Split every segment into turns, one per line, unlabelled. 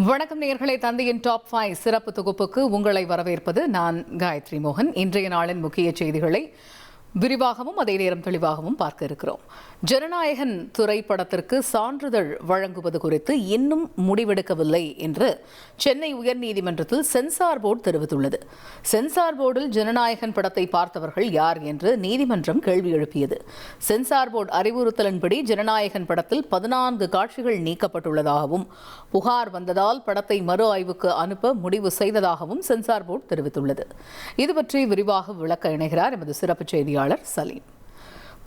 வணக்கம் நேயர்களே, தந்தையின் டாப் 5 சிறப்பு தொகுப்புக்கு உங்களை வரவேற்பது நான் காயத்ரி மோகன். இன்றைய நாளின் முக்கிய செய்திகளை விரிவாகவும் அதே நேரம் தெளிவாகவும் பார்க்க இருக்கிறோம். ஜனநாயகன் திரைப்படத்திற்கு சான்றிதழ் வழங்குவது குறித்து இன்னும் முடிவெடுக்கவில்லை என்று சென்னை உயர்நீதிமன்றத்தில் சென்சார் போர்டு தெரிவித்துள்ளது. சென்சார் போர்டில் ஜனநாயகன் படத்தை பார்த்தவர்கள் யார் என்று நீதிமன்றம் கேள்வி எழுப்பியது. சென்சார் போர்டு அறிவுறுத்தலின்படி ஜனநாயகன் படத்தில் 14 காட்சிகள் நீக்கப்பட்டுள்ளதாகவும் புகார் வந்ததால் படத்தை மறு ஆய்வுக்கு அனுப்ப முடிவு செய்ததாகவும் சென்சார் போர்டு தெரிவித்துள்ளது. இதுபற்றி விரிவாக விளக்க இணைகிறார் எமது சிறப்பு செய்தியாளர் சலீம்.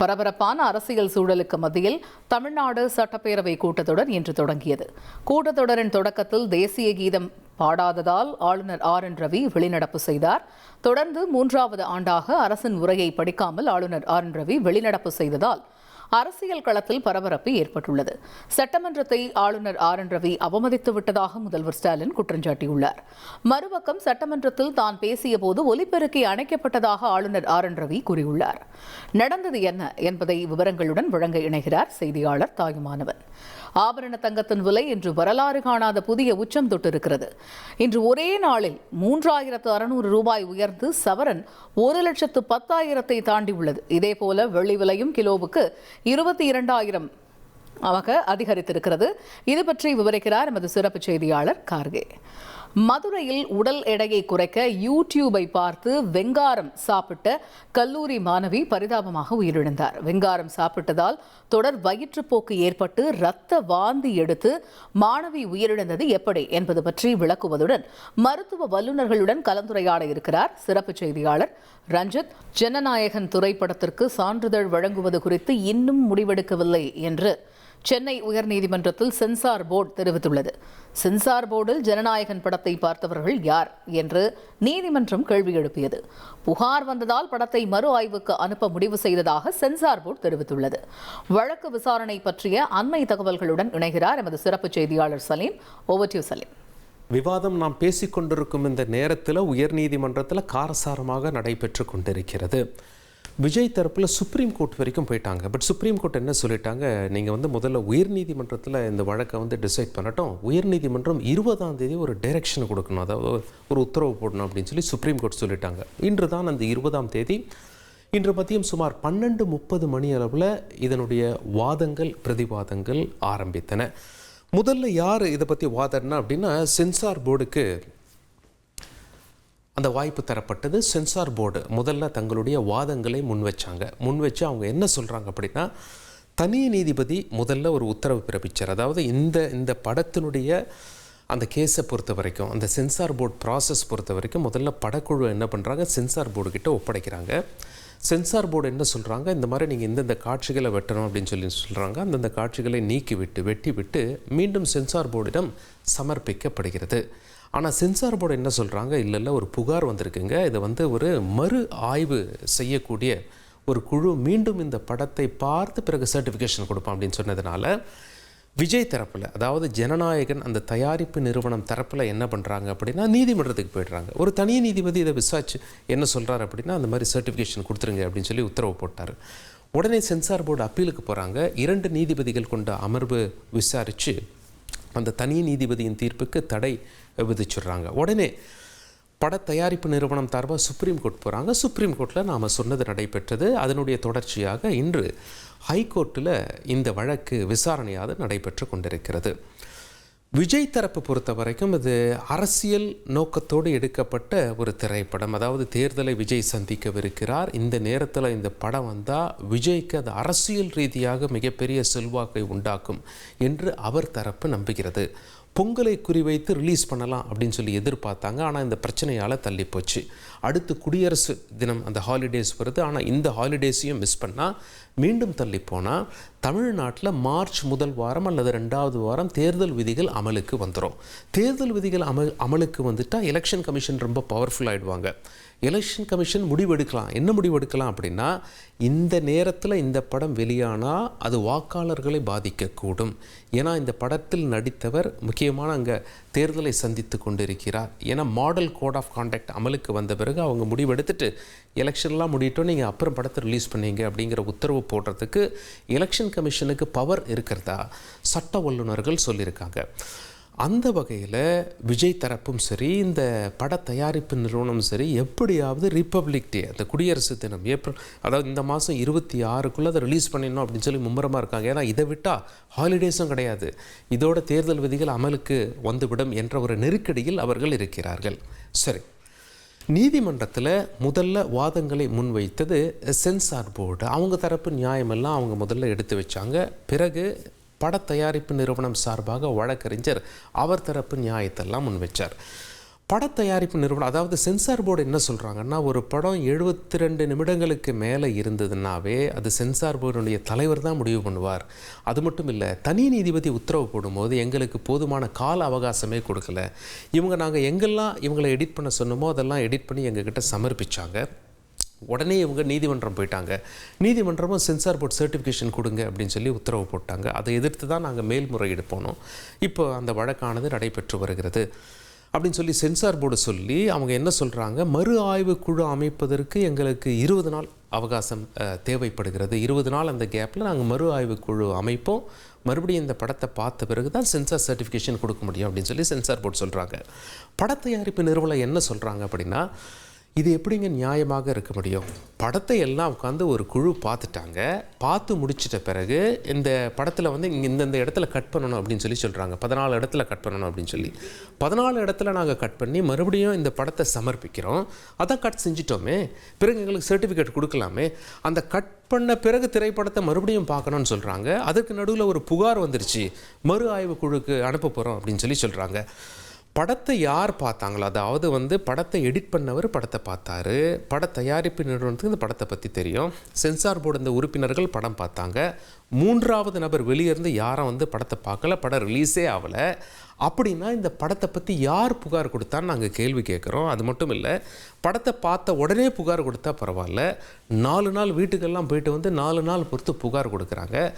பரபரப்பான அரசியல் சூழலுக்கு மத்தியில் தமிழ்நாடு சட்டப்பேரவை கூட்டத்தொடர் இன்று தொடங்கியது. கூட்டத்தொடரின் தொடக்கத்தில் தேசிய கீதம் பாடாததால் ஆளுநர் RN ரவி வெளிநடப்பு செய்தார். தொடர்ந்து 3வது ஆண்டாக அரசின் உரையை படிக்காமல் ஆளுநர் RN ரவி வெளிநடப்பு செய்ததால் அரசியல் களத்தில் பரபரப்பு ஏற்பட்டுள்ளது. சட்டமன்றத்தை ஆளுநர் RN ரவி அவமதித்து விட்டதாக முதல்வர் ஸ்டாலின் குற்றம் சாட்டியுள்ளார். மறுபக்கம் சட்டமன்றத்தில் தான் பேசிய போது ஒலிபெருக்கி அணைக்கப்பட்டதாக ஆளுநர் RN ரவி கூறியுள்ளார். நடந்தது என்ன என்பதை விவரங்களுடன் வழங்க இணைகிறார் செய்தியாளர் தாயுமானவன். ஆபரண தங்கத்தின் விலை இன்று வரலாறு காணாத புதிய உச்சம் தொட்டிருக்கிறது. இன்று ஒரே நாளில் 3600 ரூபாய் உயர்ந்து சவரன் 1,10,000 தாண்டியுள்ளது. இதேபோல வெள்ளி விலையும் கிலோவுக்கு 22,000 அதிகரித்திருக்கிறது. இது பற்றி விவரிக்கிறார் எமது சிறப்பு செய்தியாளர் கார்கே. மதுரையில் உடல் எடையை குறைக்க யூடியூபை பார்த்து வெங்காரம் சாப்பிட்ட கல்லூரி மாணவி பரிதாபமாக உயிரிழந்தார். வெங்காரம் சாப்பிட்டதால் தொடர் வயிற்றுப்போக்கு ஏற்பட்டு இரத்த வாந்தி எடுத்து மாணவி உயிரிழந்தது எப்படி என்பது பற்றி விளக்குவதுடன் மருத்துவ வல்லுநர்களுடன் கலந்துரையாட இருக்கிறார் சிறப்பு செய்தியாளர் ரஞ்சித். ஜனநாயகன் திரைப்படத்திற்கு சான்றிதழ் வழங்குவது குறித்து இன்னும் முடிவெடுக்கவில்லை என்று சென்னை உயர்நீதிமன்றத்தில் சென்சார் போர்டு தெரிவித்துள்ளது. சென்சார் போர்டில் ஜனநாயகன் படத்தை பார்த்தவர்கள் யார் என்று நீதிமன்றம் கேள்வி எழுப்பியது. புகார் வந்ததால் படத்தை மறு ஆய்வுக்கு அனுப்ப முடிவு செய்ததாக சென்சார் போர்டு தெரிவித்துள்ளது. வழக்கு விசாரணை பற்றிய அண்மை தகவல்களுடன் இணைகிறார் எமது சிறப்பு செய்தியாளர் Salim. Over to you Salim.
விவாதம் நாம் பேசிக்கொண்டிருக்கும் இந்த நேரத்தில் உயர்நீதிமன்றத்தில் காரசாரமாக நடைபெற்று கொண்டிருக்கிறது. விஜய் தரப்பில் சுப்ரீம் கோர்ட் வரைக்கும் போயிட்டாங்க. பட் சுப்ரீம் கோர்ட் என்ன சொல்லிட்டாங்க, நீங்கள் முதல்ல உயர்நீதிமன்றத்தில் இந்த வழக்கை டிசைட் பண்ணட்டும், உயர்நீதிமன்றம் 20ஆம் தேதி ஒரு டைரக்ஷன் கொடுக்கணும், அதாவது ஒரு உத்தரவு போடணும் அப்படின்னு சொல்லி சுப்ரீம் கோர்ட் சொல்லிட்டாங்க. இன்று தான் அந்த 20ஆம் தேதி இன்று மதியம் சுமார் 12:30 மணி அளவில் இதனுடைய வாதங்கள் பிரதிவாதங்கள் ஆரம்பித்தன. முதல்ல யார் இதை பற்றி வாதம்னா அப்படின்னா சென்சார் போர்டுக்கு அந்த வாய்ப்பு தரப்பட்டது. சென்சார் போர்டு முதல்ல தங்களுடைய வாதங்களை முன்வச்சு அவங்க என்ன சொல்கிறாங்க அப்படின்னா, தனி நீதிபதி முதல்ல ஒரு உத்தரவு பிறப்பிச்சார். அதாவது இந்த படத்தினுடைய அந்த கேஸை பொறுத்த வரைக்கும், அந்த சென்சார் போர்டு ப்ராசஸ் பொறுத்த வரைக்கும் முதல்ல படக்குழு என்ன பண்ணுறாங்க, சென்சார் போர்டுக்கிட்ட ஒப்படைக்கிறாங்க. சென்சார் போர்டு என்ன சொல்கிறாங்க, இந்த மாதிரி நீங்கள் இந்தந்த காட்சிகளை வெட்டணும் அப்படின்னு சொல்கிறாங்க. அந்தந்த காட்சிகளை வெட்டி விட்டு மீண்டும் சென்சார் போர்டிடம் சமர்ப்பிக்கப்படுகிறது. ஆனால் சென்சார் போர்டு என்ன சொல்கிறாங்க, இல்லை ஒரு புகார் வந்திருக்குங்க, இதை ஒரு மறு ஆய்வு செய்யக்கூடிய ஒரு குழு மீண்டும் இந்த படத்தை பார்த்து பிறகு சர்டிஃபிகேஷன் கொடுப்போம் அப்படின்னு சொன்னதுனால விஜய் தரப்பில், அதாவது ஜனநாயகன் அந்த தயாரிப்பு நிறுவனம் தரப்பில் என்ன பண்ணுறாங்க அப்படின்னா நீதிமன்றத்துக்கு போய்ட்றாங்க. ஒரு தனி நீதிபதி இதை விசாரிச்சு என்ன சொல்கிறார் அப்படின்னா, அந்த மாதிரி சர்டிஃபிகேஷன் கொடுத்துருங்க அப்படின்னு சொல்லி உத்தரவு போட்டார். உடனே சென்சார் போர்டு அப்பீலுக்கு போகிறாங்க. 2 நீதிபதிகள் கொண்ட அமர்வு விசாரித்து அந்த தனி நீதிபதியின் தீர்ப்புக்கு தடை விதிச்சுடுறாங்க. உடனே பட தயாரிப்பு நிறுவனம் சார்பாக சுப்ரீம் கோர்ட் போகிறாங்க. சுப்ரீம் கோர்ட்டில் நாம் சொன்னது நடைபெற்றது. அதனுடைய தொடர்ச்சியாக இன்று ஹைகோர்ட்டில் இந்த வழக்கு விசாரணையாக நடைபெற்று கொண்டிருக்கிறது. விஜய் தரப்பு பொறுத்த வரைக்கும் இது அரசியல் நோக்கத்தோடு எடுக்கப்பட்ட ஒரு திரைப்படம். அதாவது தேர்தலை விஜய் சந்திக்கவிருக்கிறார். இந்த நேரத்தில் இந்த படம் வந்தால் விஜய்க்கு அது அரசியல் ரீதியாக மிகப்பெரிய செல்வாக்கை உண்டாக்கும் என்று அவர் தரப்பு நம்புகிறது. பொங்கலை குறிவைத்து ரிலீஸ் பண்ணலாம் அப்படின்னு சொல்லி எதிர்பார்த்தாங்க. ஆனால் இந்த பிரச்சனையால் தள்ளி போச்சு. அடுத்து குடியரசு தினம் அந்த ஹாலிடேஸ் வருது. ஆனால் இந்த ஹாலிடேஸையும் மிஸ் பண்ணால் மீண்டும் தள்ளி போனால் தமிழ்நாட்டில் மார்ச் முதல் வாரம் அல்லது 2வது வாரம் தேர்தல் விதிகள் அமலுக்கு வந்துடும். தேர்தல் விதிகள் அமலுக்கு வந்துட்டால் எலெக்ஷன் கமிஷன் ரொம்ப பவர்ஃபுல் ஆகிடுவாங்க. எலெக்ஷன் கமிஷன் முடிவெடுக்கலாம். என்ன முடிவெடுக்கலாம் அப்படின்னா, இந்த நேரத்தில் இந்த படம் வெளியானால் அது வாக்காளர்களை பாதிக்கக்கூடும். ஏன்னா இந்த படத்தில் நடித்தவர் முக்கியமான அங்கே தேர்தலை சந்தித்து கொண்டிருக்கிறார். ஏன்னா மாடல் கோட் ஆஃப் கான்டக்ட் அமலுக்கு வந்த பிறகு அவங்க முடிவெடுத்துட்டு எலெக்ஷன்லாம் முடியட்டும், நீங்கள் அப்புறம் படத்தை ரிலீஸ் பண்ணீங்க அப்படிங்கிற உத்தரவு போடுறதுக்கு எலெக்ஷன் கமிஷனுக்கு பவர் இருக்கிறதா சட்ட வல்லுநர்கள் சொல்லியிருக்காங்க. அந்த வகையில் விஜய் தரப்பும் சரி, இந்த பட தயாரிப்பு நிறுவனமும் சரி, எப்படியாவது ரிப்பப்ளிக் டே, அந்த குடியரசு தினம் ஏப்ரல், அதாவது இந்த மாதம் 26க்குள்ளே அதை ரிலீஸ் பண்ணிடணும் அப்படின்னு சொல்லி மும்முரமாக இருக்காங்க. ஏன்னா இதை விட்டால் ஹாலிடேஸும் கிடையாது, இதோட தேர்தல் விதிகள் அமலுக்கு வந்துவிடும் என்ற ஒரு நெருக்கடியில் அவர்கள் இருக்கிறார்கள். சரி, நீதிமன்றத்தில் முதல்ல வாதங்களை முன்வைத்தது சென்சார் போர்டு. அவங்க தரப்பு நியாயமெல்லாம் அவங்க முதல்ல எடுத்து வச்சாங்க. பிறகு பட தயாரிப்பு நிறுவனம் சார்பாக வழக்கறிஞர் அவர் தரப்பு நியாயத்தெல்லாம் முன் வச்சார். பட தயாரிப்பு நிறுவனம், அதாவது சென்சார் போர்டு என்ன சொல்கிறாங்கன்னா, ஒரு படம் 72 நிமிடங்களுக்கு மேலே இருந்ததுன்னாவே அது சென்சார் போர்டுடைய தலைவர் தான் முடிவு பண்ணுவார். அது மட்டும் இல்லை, தனி நீதிபதி உத்தரவு போடும்போது எங்களுக்கு போதுமான கால அவகாசமே கொடுக்கல. நாங்கள் எங்கெல்லாம் இவங்களை எடிட் பண்ண சொன்னோமோ அதெல்லாம் எடிட் பண்ணி எங்ககிட்ட சமர்ப்பித்தாங்க. உடனே இவங்க நீதிமன்றம் போயிட்டாங்க. நீதிமன்றமும் சென்சார் போர்டு சர்டிஃபிகேஷன் கொடுங்க அப்படின்னு சொல்லி உத்தரவு போட்டாங்க. அதை எதிர்த்து தான் நாங்கள் மேல்முறையீடு போனோம். இப்போ அந்த வழக்கானது நடைபெற்று வருகிறது அப்படின்னு சொல்லி சென்சார் போர்டு சொல்லி அவங்க என்ன சொல்கிறாங்க, மறு ஆய்வு குழு அமைப்பதற்கு எங்களுக்கு 20 நாள் அவகாசம் தேவைப்படுகிறது. 20 நாள் அந்த கேப்பில் நாங்கள் மறு ஆய்வு குழு அமைப்போம், மறுபடியும் இந்த படத்தை பார்த்த பிறகு தான் சென்சார் சர்டிஃபிகேஷன் கொடுக்க முடியும் அப்படின்னு சொல்லி சென்சார் போர்டு சொல்கிறாங்க. பட தயாரிப்பு நிறுவனம் என்ன சொல்கிறாங்க அப்படின்னா, இது எப்படிங்க நியாயமாக இருக்க முடியும்? படத்தை எல்லாம் உட்காந்து ஒரு குழு பார்த்துட்டாங்க. பார்த்து முடிச்சிட்ட பிறகு இந்த படத்தில் வந்து இங்கே இந்தந்த இடத்துல கட் பண்ணணும் அப்படின்னு சொல்லி சொல்கிறாங்க. 14 இடத்துல கட் பண்ணணும் அப்படின்னு சொல்லி 14 இடத்துல நாங்கள் கட் பண்ணி மறுபடியும் இந்த படத்தை சமர்ப்பிக்கிறோம். அதான் கட் செஞ்சிட்டோமே, பிறகு எங்களுக்கு சர்டிஃபிகேட் கொடுக்கலாமே. அந்த கட் பண்ண பிறகு திரைப்படத்தை மறுபடியும் பார்க்கணும்னு சொல்கிறாங்க. அதுக்கு நடுவில் ஒரு புகார் வந்துருச்சு, மறு ஆய்வு குழுக்கு அனுப்ப போகிறோம் அப்படின்னு சொல்லி சொல்கிறாங்க. படத்தை யார் பார்த்தாங்களோ, அதாவது வந்து படத்தை எடிட் பண்ணவர் படத்தை பார்த்தாரு, பட தயாரிப்பு நிறுவனத்துக்கு இந்த படத்தை பற்றி தெரியும், சென்சார் போர்டு இந்த உறுப்பினர்கள் படம் பார்த்தாங்க, 3வது நபர் வெளியிருந்து யாரும் வந்து படத்தை பார்க்கல, படம் ரிலீஸே ஆகலை. அப்படின்னா இந்த படத்தை பற்றி யார் புகார் கொடுத்தான்னு நாங்கள் கேள்வி கேட்குறோம். அது மட்டும் இல்லை, படத்தை பார்த்த உடனே புகார் கொடுத்தா பரவாயில்ல, 4 நாள் வீட்டுக்கெல்லாம் போயிட்டு வந்து 4 நாள் பொறுத்து புகார் கொடுக்குறாங்க.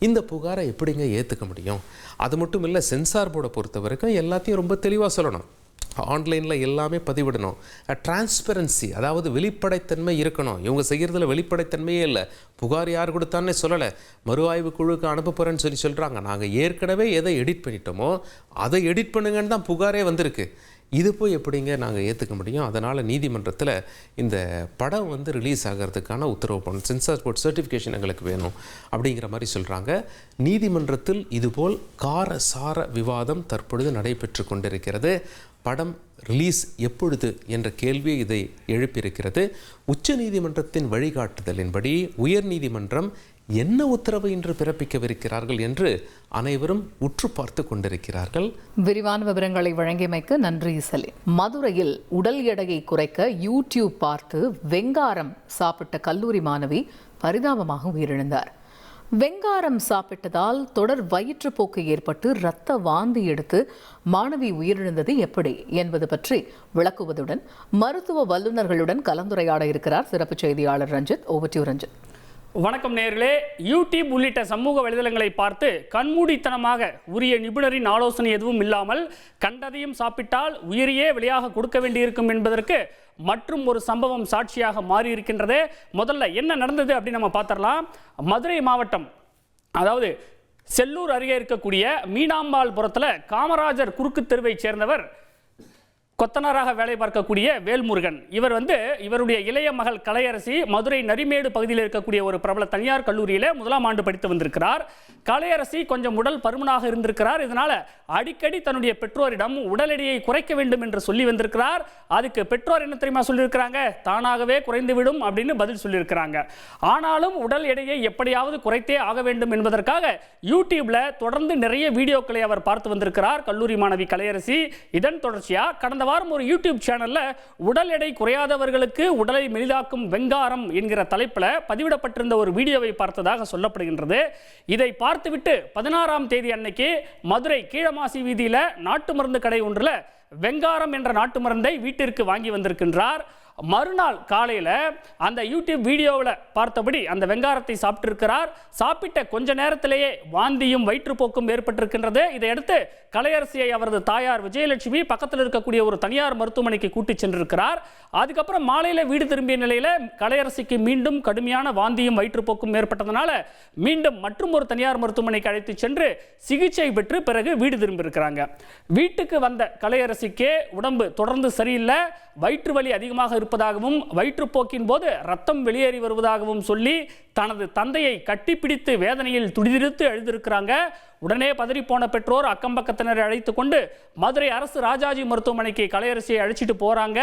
இந்த புகாரை எப்படிங்க ஏற்றுக்க முடியும்? அது மட்டும் இல்லை, சென்சார் போர்டை பொறுத்த வரைக்கும் எல்லாத்தையும் ரொம்ப தெளிவாக சொல்லணும். ஆன்லைனில் எல்லாமே பதிவிடணும். டிரான்ஸ்பரன்சி, அதாவது வெளிப்படைத்தன்மை இருக்கணும். இவங்க செய்கிறதுல வெளிப்படைத்தன்மையே இல்லை. புகார் யார் கொடுத்தான்னே சொல்லலை, மறு ஆய்வு குழுக்கு அனுப்ப போகிறேன்னு சொல்லி சொல்கிறாங்க. நாங்கள் ஏற்கனவே எதை எடிட் பண்ணிட்டோமோ அதை எடிட் பண்ணுங்கன்னு தான் புகாரே வந்திருக்கு. இது போய் எப்படிங்க நாங்கள் ஏற்றுக்க முடியும்? அதனால் நீதிமன்றத்தில் இந்த படம் வந்து ரிலீஸ் ஆகிறதுக்கான உத்தரவு பண்ணணும், சென்சார் போர்ட் சர்டிஃபிகேஷன் எங்களுக்கு வேணும் அப்படிங்கிற மாதிரி சொல்கிறாங்க. நீதிமன்றத்தில் இதுபோல் காரசார விவாதம் தற்பொழுது நடைபெற்று கொண்டிருக்கிறது. படம் ரிலீஸ் எப்பொழுது என்ற கேள்வி இதை எழுப்பியிருக்கிறது. உச்ச நீதிமன்றத்தின் வழிகாட்டுதலின்படி உயர்நீதிமன்றம் என்ன உத்தரவு இன்று பிறப்பிக்கவிருக்கிறார்கள் என்று அனைவரும் உற்று பார்த்து கொண்டிருக்கிறார்கள்.
விரிவான விவரங்களை வழங்கியமைக்கு நன்றி சலீம். மதுரையில் உடல் எடையை குறைக்க யூடியூப் பார்த்து வெங்காரம் சாப்பிட்ட கல்லூரி மாணவி பரிதாபமாக உயிரிழந்தார். வெங்காரம் சாப்பிட்டதால் தொடர் வயிற்றுப்போக்கு ஏற்பட்டு இரத்த வாந்தி எடுத்து மாணவி உயிரிழந்தது எப்படி என்பது பற்றி விளக்குவதுடன் மருத்துவ வல்லுநர்களுடன் கலந்துரையாட இருக்கிறார் சிறப்பு செய்தியாளர் ரஞ்சித். Over to Ranjith.
வணக்கம் நேயர்களே. யூடியூப் உள்ளிட்ட சமூக வலைதளங்களை பார்த்து கண்மூடித்தனமாக உரிய நிபுணரின் ஆலோசனை எதுவும் இல்லாமல் கண்டதையும் சாப்பிட்டால் உயிரையே விலையாக கொடுக்க வேண்டியிருக்கும் என்பதற்கு மற்றும் ஒரு சம்பவம் சாட்சியாக மாறி இருக்கின்றது. முதல்ல என்ன நடந்தது அப்படின்னு நம்ம பார்த்துடலாம். மதுரை மாவட்டம், அதாவது செல்லூர் அருகே இருக்கக்கூடிய மீனாம்பாள்புரத்தில் காமராஜர் குறுக்கு தெருவை சேர்ந்தவர் கொத்தனாராக வேலை பார்க்கக்கூடிய வேல்முருகன். இவருடைய இளைய மகள் கலையரசி மதுரை நரிமேடு பகுதியில் இருக்கக்கூடிய ஒரு பிரபல தனியார் கல்லூரியில் 1ஆம் ஆண்டு படித்து வந்திருக்கிறார். கலையரசி கொஞ்சம் உடல் பருமனாக இருந்திருக்கிறார். இதனால அடிக்கடி தன்னுடைய பெற்றோரிடம் உடல் எடையை குறைக்க வேண்டும் என்று சொல்லி வந்திருக்கிறார். அதுக்கு பெற்றோர் என்ன தெரியுமா சொல்லியிருக்கிறாங்க, தானாகவே குறைந்துவிடும் அப்படின்னு பதில் சொல்லியிருக்கிறாங்க. ஆனாலும் உடல் எடையை எப்படியாவது குறைத்தே ஆக வேண்டும் என்பதற்காக யூடியூப்ல தொடர்ந்து நிறைய வீடியோக்களை அவர் பார்த்து வந்திருக்கிறார் கல்லூரி மாணவி கலையரசி. இதன் தொடர்ச்சியா கடந்த வாரம் ஒரு யூடியூப் சேனல்ல உடல் எடை குறையாதவர்களுக்கு உடலை மெலிதாக்கும் வெங்காரம் என்கிற தலைப்பில் பதிவிடப்பட்டிருந்த ஒரு வீடியோவை பார்த்ததாக சொல்லப்படுகின்றது. இதை பார்த்துவிட்டு 16ஆம் தேதி அன்னைக்கு மதுரை கீழமாசி வீதியில் நாட்டு மருந்து கடை ஒன்றில் வெங்காரம் என்ற நாட்டு மருந்தை வீட்டிற்கு வாங்கி வந்திருக்கின்றார். மறுநாள் காலையில் அந்த யூடியூப் வீடியோவில் பார்த்தபடி அந்த வெங்காரத்தை சாப்பிட்டிருக்கிறார். சாப்பிட்ட கொஞ்ச நேரத்திலேயே வாந்தியும் வயிற்றுப்போக்கும் ஏற்பட்டிருக்கின்றது. இதையடுத்து கலையரசியை அவரது தாயார் விஜயலட்சுமி பக்கத்தில் இருக்கக்கூடிய ஒரு தனியார் மருத்துவமனைக்கு கூட்டிச் சென்றிருக்கிறார். அதுக்கப்புறம் மாலையில் வீடு திரும்பிய நிலையில் கலையரசிக்கு மீண்டும் கடுமையான வாந்தியும் வயிற்றுப்போக்கும் ஏற்பட்டதனால மீண்டும் மற்றும் ஒரு தனியார் மருத்துவமனைக்கு அழைத்து சென்று சிகிச்சை பெற்று பிறகு வீடு திரும்பியிருக்கிறாங்க. வீட்டுக்கு வந்த கலையரசிக்கு உடம்பு தொடர்ந்து சரியில்லை, வயிற்று வலி அதிகமாக இருப்பதாகவும் வயிற்றுப்போக்கின் போது ரத்தம் வெளியேறி வருவதாகவும் சொல்லி தனது தந்தையை கட்டிப்பிடித்து வேதனையில் துடிதுடித்து எழுதியிருக்கிறாங்க. உடனே பதறிப்போன பெற்றோர் அக்கம்பக்கத்தினரை அழைத்து கொண்டு மதுரை அரசு ராஜாஜி மருத்துவமனைக்கு கலையரசியை அழைச்சிட்டு போறாங்க.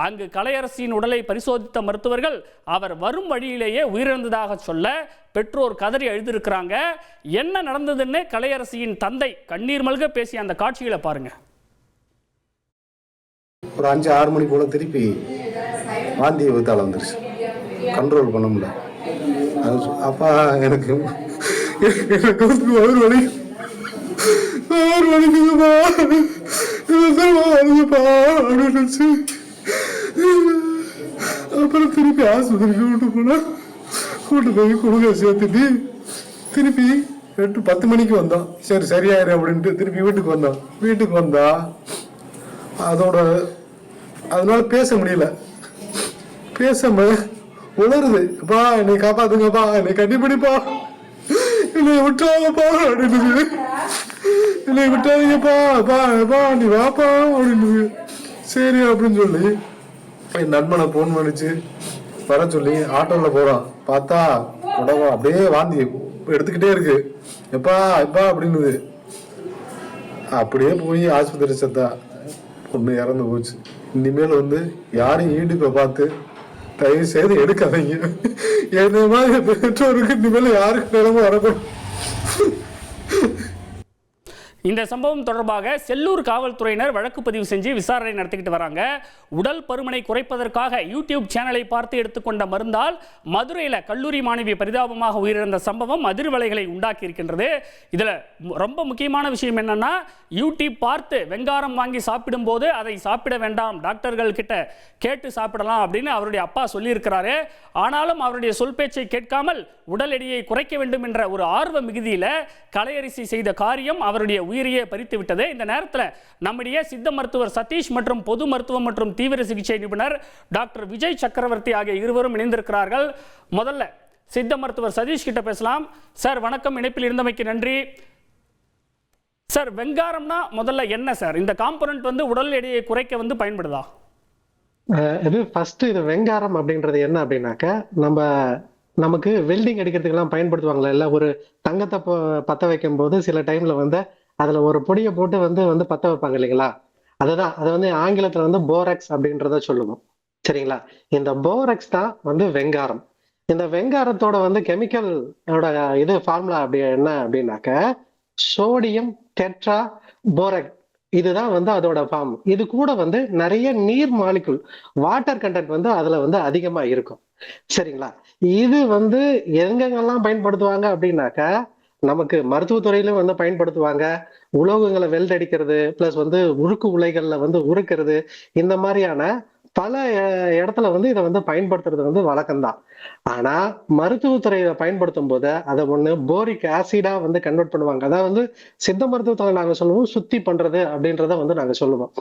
அங்கு கலையரசியின் உடலை பரிசோதித்த மருத்துவர்கள் அவர் வரும் வழியிலேயே உயிரிழந்ததாக சொல்ல பெற்றோர் கதறி எழுதியிருக்கிறாங்க. என்ன நடந்ததுன்னு கலையரசியின் தந்தை கண்ணீர் மல்க பேசிய அந்த காட்சிகளை பாருங்க.
ஒரு 5-6 மணி போல திருப்பி வாந்தி வித்தால வந்துருச்சு, கண்ட்ரோல் பண்ண முடியல. அப்பா எனக்கு வயிறு வலிக்குதுப்பா அப்படின்னு அப்புறம் திருப்பி ஆஸ்பத்திரிக்கு கூட்டு போய் கொடுங்க சேர்த்துட்டு திருப்பி 8-10 மணிக்கு வந்தோம். சரி சரியாயிரு அப்படின்ட்டு திருப்பி வீட்டுக்கு வந்தா அதனால பேச முடியல. பேசாம உளருது, அப்பா என்னை காப்பாத்துங்கப்பா, என்னை கண்டிப்படிப்பா, என்னை விட்டாங்கப்பா அப்படின்னு, என்னை விட்டாதீங்கப்பா, அப்பா நீ வாப்பா அப்படின்னு. சரி அப்படின்னு சொல்லி என் நண்பனை போன் பண்ணிச்சு வர சொல்லி ஆட்டோவில் போகிறான். பார்த்தா உடம்பு அப்படியே வாந்தி எடுத்துக்கிட்டே இருக்கு. எப்பா அப்படின்னுது. அப்படியே போய் ஆஸ்பத்திரி செத்தா பொண்ணு இறந்து போச்சு. இனிமேல் யாரையும் யூடியூப்பை பார்த்து தயவு செய்து எடுக்காதீங்க. என்ன மாதிரி பெற்றோருக்கு இனிமேல் யாருக்கு நிலமும் வரக்கூடாது.
இந்த சம்பவம் தொடர்பாக செல்லூர் காவல்துறையினர் வழக்கு பதிவு செஞ்சு விசாரணை நடத்திக்கிட்டு வராங்க. உடல் பருமனை குறைப்பதற்காக யூடியூப் சேனலை பார்த்து எடுத்துக்கொண்ட மருந்தால் மதுரையில் கல்லூரி மாணவி பரிதாபமாக உயிரிழந்த சம்பவம் அதிர்வலைகளை உண்டாக்கி இருக்கின்றது. இதில் ரொம்ப முக்கியமான விஷயம் என்னன்னா, யூடியூப் பார்த்து வெங்காரம் வாங்கி சாப்பிடும்போது அதை சாப்பிட வேண்டாம், டாக்டர்கள் கிட்ட கேட்டு சாப்பிடலாம் அப்படின்னு அவருடைய அப்பா சொல்லியிருக்கிறாரு. ஆனாலும் அவருடைய சொல் பேச்சை கேட்காமல் உடல் எடையை குறைக்க வேண்டும் என்ற ஒரு ஆர்வ மிகுதியில் கலையரசி செய்த காரியம் அவருடைய உயிரையே பறித்து விட்டது. இந்த நேரத்தில் நம்முடைய சித்த மருத்துவர் சதீஷ் மற்றும் பொது மருத்துவம் மற்றும் தீவிர சிகிச்சை நிபுணர் டாக்டர் விஜய் சக்கரவர்த்தி ஆகிய இருவரும் இணைந்திருக்கிறார்கள். முதல்ல சித்த மருத்துவர் சதீஷ் கிட்ட பேசலாம். சார் வணக்கம், இணைப்பில் இருந்தமைக்கு நன்றி. சார், வெங்காரம்னா முதல்ல என்ன சார்? இந்த காம்பனன்ட் உடல் எடையை குறைக்க பயன்படுதா?
இது ஃபர்ஸ்ட், இது வெங்காரம் அப்படின்றது என்ன அப்படின்னாக்க, நமக்கு வெல்டிங் அடிக்கிறதுக்கெல்லாம் பயன்படுத்துவாங்களா இல்ல, ஒரு தங்கத்தை பத்த வைக்கும் போது சில டைம்ல அதுல ஒரு பொடியை போட்டு பத்த வைப்பாங்க இல்லைங்களா, அதுதான் அதை ஆங்கிலத்துல போராக்ஸ் அப்படின்றத சொல்லுவோம். சரிங்களா? இந்த போராக்ஸ் தான் வெங்காரம். இந்த வெங்காரத்தோட கெமிக்கல் இது ஃபார்முலா அப்படி என்ன அப்படின்னாக்க, சோடியம் டெட்ரா போரக், இதுதான் அதோட ஃபார்ம். இது கூட நிறைய நீர் மாலிகுல், வாட்டர் கண்டென்ட் அதுல அதிகமா இருக்கும். சரிங்களா? இது எங்கெங்கெல்லாம் பயன்படுத்துவாங்க அப்படின்னாக்க, நமக்கு மருத்துவத்துறையிலும் பயன்படுத்துவாங்க. உலோகங்களை வெல்ட் அடிக்கிறது, பிளஸ் உருக்கு உலைகள்ல உருக்கிறது, இந்த மாதிரியான பல இடத்துல இதை பயன்படுத்துறது வழக்கம்தான். ஆனா மருத்துவத்துறையில பயன்படுத்தும் போது அதை போரிக் ஆசிடா கன்வெர்ட் பண்ணுவாங்க. அதாவது சித்த மருத்துவத்துல நாங்க சொல்லுவோம் சுத்தி பண்றது அப்படின்றத நாங்க சொல்லுவோம்.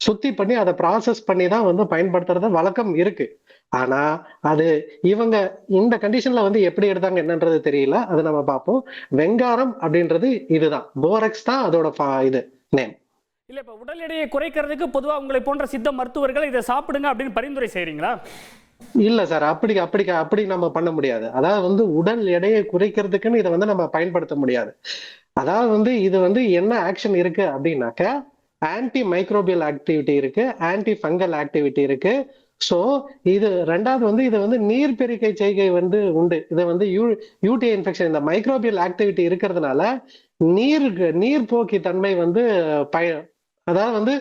சுத்தி பண்ணி அதை ப்ராசஸ் பண்ணி தான் பயன்படுத்துறது வழக்கம் இருக்கு. ஆனா அது இவங்க இந்த கண்டிஷன்ல எப்படி எடுத்தாங்க என்னன்றது தெரியல. அது நம்ம பார்ப்போம். வெங்காரம் அப்படின்றது இதுதான், போரக்ஸ் தான் அதோட இது நேம்.
இல்ல, இப்ப உடல் எடையை குறைக்கிறதுக்கு பொதுவா உங்களை போன்ற சித்த மருத்துவர்கள் இதை சாப்பிடுங்க அப்படின்னு பரிந்துரை செய்றீங்களா?
இல்ல சார், அப்படி நம்ம பண்ண முடியாது. அதாவது உடல் எடையை குறைக்கிறதுக்குன்னு இதை நம்ம பயன்படுத்த முடியாது. அதாவது இது என்ன ஆக்ஷன் இருக்கு அப்படின்னாக்க, ஆன்டி மைக்ரோபியல் ஆக்டிவிட்டி இருக்கு, ஆன்டி ஃபங்கல் ஆக்டிவிட்டி இருக்கு. சோ இது ரெண்டாவது இது நீர் பெருக்கை செய்கை உண்டு. இது யூடிஐ இன்ஃபெக்ஷன், இந்த மைக்ரோபியல் ஆக்டிவிட்டி இருக்கிறதுனால நீர் போக்கி தன்மை அதாவது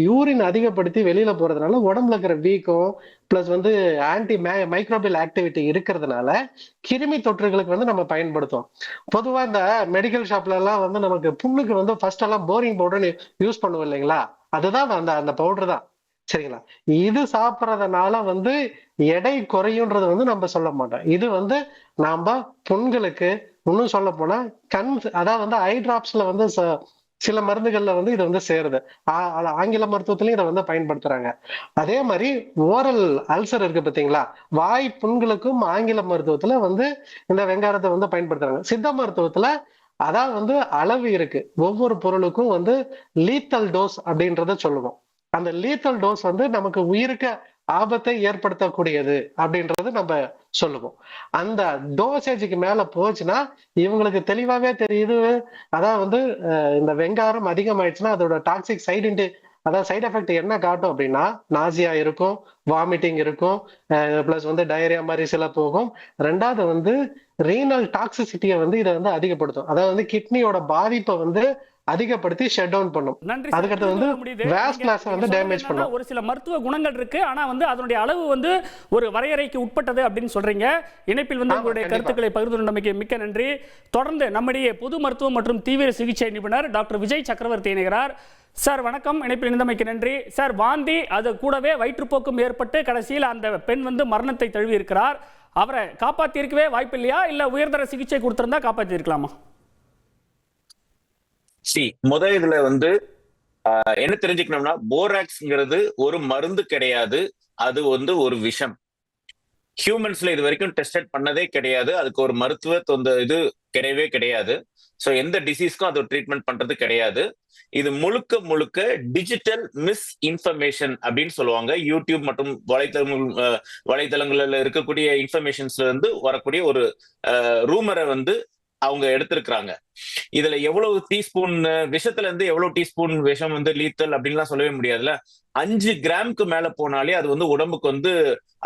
யூரின் அதிகப்படுத்தி வெளியில போறதுனால உடம்புல இருக்கிற வீக்கம் பிளஸ் ஆன்டி மைக்ரோபியல் ஆக்டிவிட்டி இருக்கிறதுனால கிருமி தொற்றுகளுக்கு நம்ம பயன்படுத்துவோம். பொதுவா இந்த மெடிக்கல் ஷாப்ல எல்லாம் நமக்கு புண்ணுக்கு ஃபர்ஸ்ட் எல்லாம் போரிங் பவுடர் யூஸ் பண்ணுவோம் இல்லைங்களா, அதுதான் அந்த பவுடர் தான். சரிங்களா? இது சாப்பிட்றதுனால வந்து எடை குறையுன்றது வந்து நம்ம சொல்ல மாட்டோம். இது வந்து நாம புண்களுக்கு, இன்னும் சொல்ல போனா கண், அதாவது வந்து ஐ டிராப்ஸ்ல வந்து சில மருந்துகள்ல வந்து இது வந்து சேருது. ஆங்கில மருத்துவத்திலயும் இதை வந்து பயன்படுத்துறாங்க. அதே மாதிரி ஓரல் அல்சர் இருக்கு பாத்தீங்களா, வாய் புண்களுக்கும் ஆங்கில மருத்துவத்துல வந்து இந்த வெங்காயத்தை வந்து பயன்படுத்துறாங்க. சித்த மருத்துவத்துல அதான் வந்து அளவு இருக்கு. ஒவ்வொரு பொருளுக்கும் வந்து லீத்தல் டோஸ் அப்படின்றத சொல்லுவோம். அந்த லீத்தல் டோஸ் வந்து நமக்கு உயிருக்கு ஆபத்தை ஏற்படுத்தக்கூடியது அப்படின்றது நம்ம சொல்லுவோம். அந்த டோசேஜுக்கு மேல போச்சுன்னா இவங்களுக்கு தெளிவாவே தெரியுது. அதான் வந்து இந்த வெங்காயம் அதிகமாயிடுச்சுன்னா அதோட டாக்ஸிக் அதாவது சைடு எஃபெக்ட் என்ன காட்டும் அப்படின்னா, நாசியா இருக்கும், வாமிட்டிங் இருக்கும், பிளஸ் வந்து டயரியா மாதிரி சில போகும். ரெண்டாவது வந்து ரீனல் டாக்ஸிசிட்டியை வந்து இதை வந்து அதிகப்படுத்தும். அதாவது வந்து கிட்னியோட பாதிப்பை வந்து அதிகப்படுத்தி ஷட் டவுன் பண்ணும். அதுக்கடுத்து வந்து வாஸ்குலர்ஸ் வந்து டேமேஜ் பண்ணும்.
ஒரு சில மருத்துவ குணங்கள் இருக்கு, ஆனா வந்து அதனுடைய அளவு வந்து ஒரு வரையறைக்கு உட்பட்டது அப்படின்னு சொல்றீங்க. இணைப்பில் வந்து உங்களுடைய கருத்துக்களை பகிர்ந்து கொண்டமைக்கு மிக்க நன்றி. தொடர்ந்து நம்முடைய பொது மருத்துவம் மற்றும் தீவிர சிகிச்சை நிபுணர் டாக்டர் விஜய் சக்கரவர்த்தி இணைகிறார். சார் வணக்கம், இணைப்பில் இணைந்தமைக்கு நன்றி. சார், வாந்தி அது கூடவே வயிற்றுப்போக்கும் ஏற்பட்டு கடைசியில் அந்த பெண் வந்து மரணத்தை தழுவி இருக்கிறார். அவரை காப்பாற்றியிருக்கவே வாய்ப்பு இல்லையா, இல்ல உயர்தர சிகிச்சை கொடுத்திருந்தா காப்பாற்றி இருக்கலாமா?
முதல் இதுல வந்து என்ன தெரிஞ்சுக்கணும்னா, போராக்ஸ்ங்கிறது ஒரு மருந்து கிடையாது, அது வந்து ஒரு விஷம். ஹியூமன்ஸ்ல இது வரைக்கும் டெஸ்டட் பண்ணதே கிடையாது. அதுக்கு ஒரு மருத்துவ இது கிடையவே கிடையாது. ஸோ எந்த டிசீஸ்க்கும் அது ட்ரீட்மெண்ட் பண்றது கிடையாது. இது முழுக்க முழுக்க டிஜிட்டல் மிஸ் இன்ஃபர்மேஷன் அப்படின்னு சொல்லுவாங்க. யூடியூப் மற்றும் வலைதளங்கள்ல இருக்கக்கூடிய இன்ஃபர்மேஷன்ஸ்ல இருந்து வரக்கூடிய ஒரு ரூமரை வந்து அவங்க எடுத்திருக்கிறாங்க. இதுல எவ்வளவு டீஸ்பூன் விஷத்துல இருந்து எவ்வளவு டீஸ்பூன் விஷம் வந்து லீத்தல் அப்படின்லாம் சொல்லவே முடியாதுல்ல. 5 கிராமுக்கு மேல போனாலே அது வந்து உடம்புக்கு வந்து